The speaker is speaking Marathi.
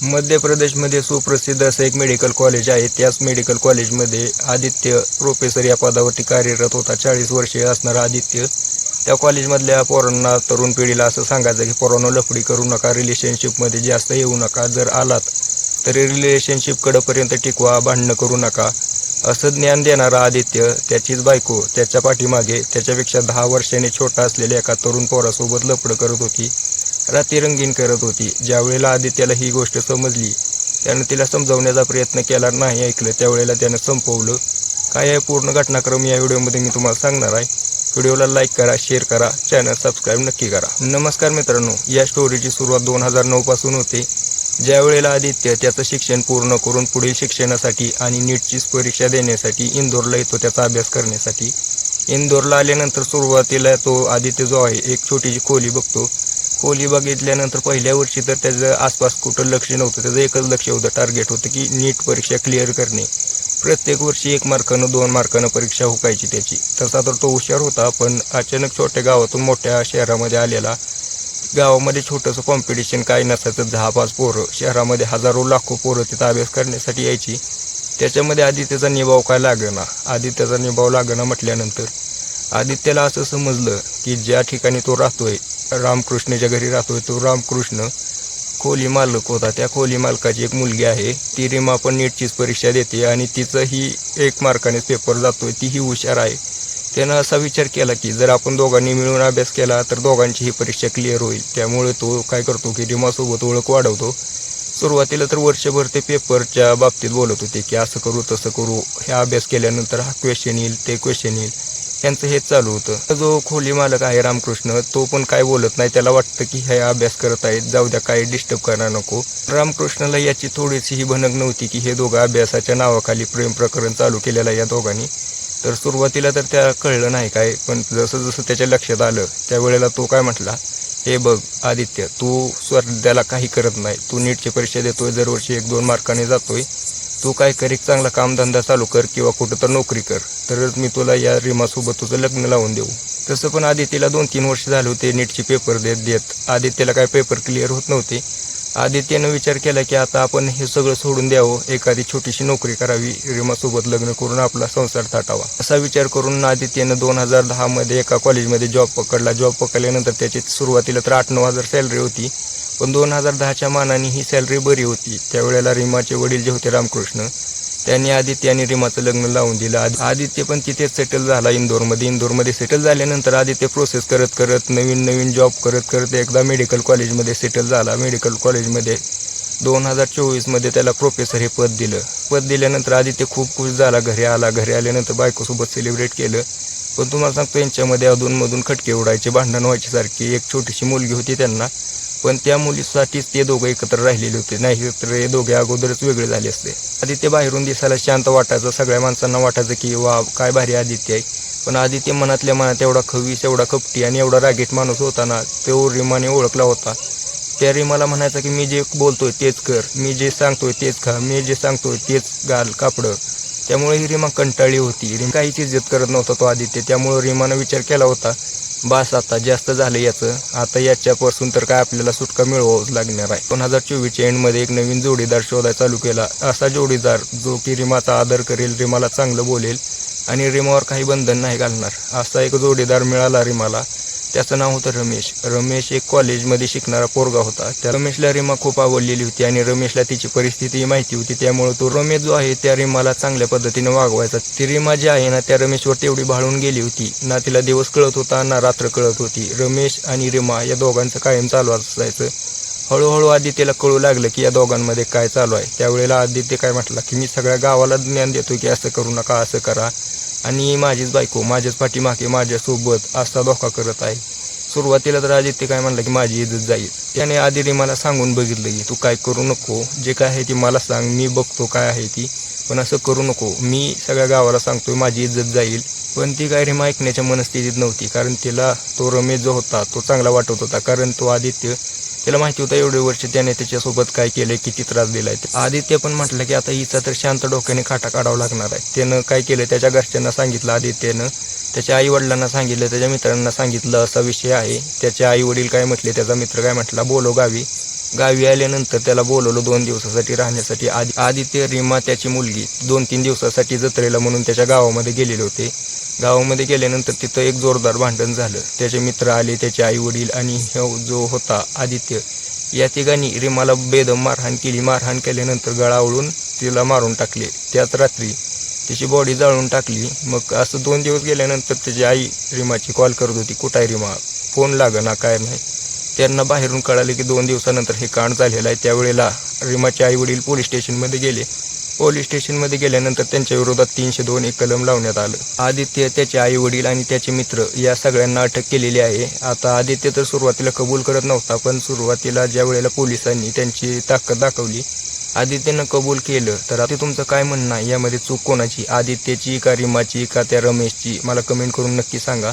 मध्य प्रदेशमध्ये सुप्रसिद्ध असं एक मेडिकल कॉलेज आहे. त्याच मेडिकल कॉलेजमध्ये आदित्य प्रोफेसर या पदावरती कार्यरत होता. 40 वर्षीय असणारा आदित्य त्या कॉलेजमधल्या पोरांना, तरुण पिढीला असं सांगायचं की पोरांनो, लफडी करू नका, रिलेशनशिपमध्ये जास्त येऊ नका, जर आलात तरी रिलेशनशिपकडंपर्यंत टिकवा, भांडणं करू नका, असं ज्ञान देणारा आदित्य त्याचीच बायको त्याच्या पाठीमागे त्याच्यापेक्षा 10 वर्षांनी छोटा असलेल्या एका तरुण पोरासोबत लफडं करत होती, राती रंगीन करत होती. ज्यावेळेला आदित्याला ही गोष्ट समजली, त्यानं तिला समजावण्याचा प्रयत्न केला, नाही ऐकलं. त्यावेळेला त्यानं संपवलं. काय आहे पूर्ण घटनाक्रम या व्हिडिओमध्ये मी तुम्हाला सांगणार आहे. व्हिडिओला लाईक करा, शेअर करा, चॅनल सबस्क्राईब नक्की करा. नमस्कार मित्रांनो, या स्टोरीची सुरुवात 2009 पासून होते. ज्यावेळेला आदित्य त्याचं शिक्षण पूर्ण करून पुढील शिक्षणासाठी आणि नीटची परीक्षा देण्यासाठी इंदोरला येतो, त्याचा अभ्यास करण्यासाठी. इंदोरला आल्यानंतर सुरुवातीला तो आदित्य जो आहे एक छोटीशी खोली बघतो. खोली बघितल्यानंतर पहिल्या वर्षी तर त्याचं आसपास कुठं लक्ष नव्हतं. त्याचं एकच लक्ष होतं, टार्गेट होतं की नीट परीक्षा क्लिअर करणे. प्रत्येक वर्षी 1 मार्कानं 2 मार्कानं परीक्षा हुकायची त्याची. तसा तर तो हुशार होता, पण अचानक छोट्या गावातून मोठ्या शहरामध्ये आलेला. गावामध्ये छोटंसं कॉम्पिटिशन काय नसायचं, 10-5 पोरं. शहरामध्ये हजारो लाखो पोरं तिथं अभ्यास करण्यासाठी यायची. त्याच्यामध्ये आदित्यचा निभाव काय लागेना. आदित्यचा निभाव लागेना म्हटल्यानंतर आदित्यला असं समजलं की ज्या ठिकाणी तो राहतोय, रामकृष्णच्या घरी राहतोय, तो रामकृष्ण खोली मालक होता. त्या खोली मालकाची एक मुलगी आहे, ती रीमा, पण नीटचीच परीक्षा देते आणि तिचंही 1 मार्कानेच पेपर जातोय. तीही हुशार आहे. त्यानं असा विचार केला की जर आपण दोघांनी मिळून अभ्यास केला तर दोघांची ही परीक्षा क्लिअर होईल. त्यामुळे तो काय करतो की रीमासोबत ओळख वाढवतो. सुरुवातीला तर वर्षभर ते पेपरच्या बाबतीत बोलत होते की असं करू तसं करू, ह्या अभ्यास केल्यानंतर हा क्वेश्चन येईल, ते क्वेश्चन येईल, यांचं हेच चालू होतं. जो खोली मालक आहे रामकृष्ण, तो पण काय बोलत नाही. त्याला वाटतं की हे अभ्यास करत आहेत, जाऊ द्या, काही डिस्टर्ब करायला नको. रामकृष्णाला याची थोडीशी ही भनक नव्हती की हे दोघं अभ्यासाच्या नावाखाली प्रेम प्रकरण चालू केलेलं आहे या दोघांनी. तर सुरुवातीला तर त्याला कळलं नाही काय, पण जसं जसं त्याच्या लक्षात आलं त्यावेळेला तो काय म्हटला, हे बघ आदित्य, तू स्वर्ध्याला काही करत नाही, तू नीटची परीक्षा देतोय, दरवर्षी 1-2 मार्काने जातोय, तू काय कर, एक चांगला कामधंदा चालू कर किंवा कुठं तर नोकरी कर, तरच मी तुला या रीमासोबत तुझं लग्न लावून देऊ. तसं पण आदित्यला 2-3 वर्ष झाले होते नीटचे पेपर देत. आदित्यला काय पेपर क्लिअर होत नव्हते. आदित्यनं विचार केला की आता आपण हे सगळं सोडून द्यावं, एखादी छोटीशी नोकरी करावी, रीमासोबत लग्न करून आपला संसार थाटावा, असा विचार करून आदित्यनं 2010 मध्ये एका कॉलेजमध्ये जॉब पकडला. जॉब पकडल्यानंतर त्याची सुरुवातीला तर 8-9 हजार सॅलरी होती, पण 2010च्या मानाने ही सॅलरी बरी होती. त्यावेळेला रीमाचे वडील जे होते रामकृष्ण, त्यांनी आदित्य आणि रीमाचं लग्न लावून दिलं. आदित्य पण तिथेच सेटल झाला इंदोरमध्ये सेटल झाल्यानंतर आदित्य प्रोसेस करत करत नवीन जॉब करत एकदा मेडिकल कॉलेजमध्ये सेटल झाला. मेडिकल कॉलेजमध्ये 2024 मध्ये त्याला प्रोफेसर हे पद दिलं. पद दिल्यानंतर आदित्य खूप खुश झाला. घरी आल्यानंतर बायकोसोबत सेलिब्रेट केलं. पण तुम्हाला सांगतो, यांच्यामध्ये अधूनमधून खटके उडायचे, भांडण व्हायची सारखी. एक छोटीशी मुलगी होती त्यांना, पण त्या मुलीसाठीच ते दोघं एकत्र राहिलेले होते, नाही तर हे दोघे अगोदरच वेगळे झाले असते. आदित्य बाहेरून दिसायला शांत वाटायचं, सगळ्या माणसांना वाटायचं की वा, काय भारी आदित्य आहे. पण आदित्य मनातल्या मनात एवढा खवीस, एवढा कपटी आणि एवढा रागीट माणूस होता ना, तो रीमाने ओळखला होता. त्या रीमाला म्हणायचा की मी जे बोलतोय तेच कर, मी जे सांगतोय तेच खा, मी जे सांगतोय तेच घाल कापडं. त्यामुळे ही रीमा कंटाळी होती. रीमा काहीच इज्जत करत नव्हता तो आदित्य. त्यामुळे रीमानं विचार केला होता, बास, आता जास्त झालं याचं, आता याच्यापासून तर काय आपल्याला सुटका मिळवावंच लागणार आहे. 2024च्या एंडमध्ये एक नवीन जोडीदार शोधायला चालू केला. असा जोडीदार जो की रीमाचा आदर करेल, रीमाला चांगलं बोलेल आणि रीमावर काही बंधन नाही घालणार, असा एक जोडीदार मिळाला रीमाला. त्याचं नाव होतं रमेश. रमेश एक कॉलेजमध्ये शिकणारा पोरगा होता. त्या रमेशला रीमा खूप आवडलेली होती आणि रमेशला तिची परिस्थिती माहिती होती. त्यामुळे तो रमेश जो आहे त्या रीमाला चांगल्या पद्धतीने वागवायचा. ती रीमा जी आहे ना, त्या रमेशवर तेवढी भाळून गेली होती ना, तिला दिवस कळत होता ना रात्र कळत होती. रमेश आणि रीमा या दोघांचं कायम चालू असायचं. हळूहळू आदित्यला कळू लागलं की या दोघांमध्ये काय चालू आहे. त्यावेळेला आदित्य काय म्हटला की मी सगळ्या गावाला ज्ञान देतो की असं करू नका, असं करा, आणि माझीच बायको माझ्याच पाठीमागे माझ्यासोबत असा धोका करत आहे. सुरुवातीला तर आदित्य काय म्हणलं की माझी इज्जत जाईल. त्याने आधी रीमाला सांगून बघितलं की तू काय करू नको, जे काय आहे ती मला सांग, मी बघतो काय आहे ती, पण असं करू नको, मी सगळ्या गावाला सांगतोय माझी इज्जत जाईल. पण ती काय रीमा ऐकण्याच्या मनस्थितीत नव्हती, कारण तिला तो रमेश जो होता तो चांगला वाटत होता. कारण तो आदित्य, त्याला माहिती होतं एवढे वर्ष त्याने त्याच्यासोबत काय केलंय, किती त्रास दिलाय. आदित्य पण म्हटलं की आता हिचा तर शांत डोक्याने खाटा काढावा लागणार आहे. त्यानं काय केलं, त्याच्या घरच्यांना सांगितलं. आदित्यनं त्याच्या आई वडिलांना सांगितलं, त्याच्या मित्रांना सांगितलं असा विषय आहे. त्याचे आई वडील काय म्हटले, त्याचा मित्र काय म्हटला, बोलो गावी गावी आल्यानंतर त्याला बोलवलं 2 दिवसासाठी राहण्यासाठी. आदित्य, रीमा, त्याची मुलगी 2-3 दिवसासाठी जत्रेला म्हणून त्याच्या गावामध्ये गेलेले होते. गावामध्ये गेल्यानंतर तिथं एक जोरदार भांडण झालं. त्याचे मित्र आले, त्याचे आई वडील आणि जो होता आदित्य, या तिघांनी रीमाला बेदम मारहाण केली. मारहाण केल्यानंतर गळा आवळून तिला मारून टाकले. त्याच रात्री तिची बॉडी जाळून टाकली. मग असं 2 दिवस गेल्यानंतर त्याची आई रीमाची कॉल करत होती, कुठं आहे रीमा, फोन लागना काय नाही. त्यांना बाहेरून कळाले की 2 दिवसानंतर हे कांड झालेलं आहे. त्यावेळेला रीमाचे आई वडील पोलीस स्टेशनमध्ये गेले. पोलीस स्टेशनमध्ये गेल्यानंतर त्यांच्या विरोधात 302 एक कलम लावण्यात आलं. आदित्य, त्याचे आई वडील आणि त्याचे मित्र या सगळ्यांना अटक केलेली आहे. आता आदित्य तर सुरुवातीला कबूल करत नव्हता, पण सुरुवातीला ज्या वेळेला पोलिसांनी त्यांची ताकद दाखवली, आदित्यनं कबूल केलं. तर आता तुमचं काय म्हणणं आहे, यामध्ये चूक कोणाची, आदित्यची का रीमाची का त्या रमेशची? मला कमेंट करून नक्की सांगा.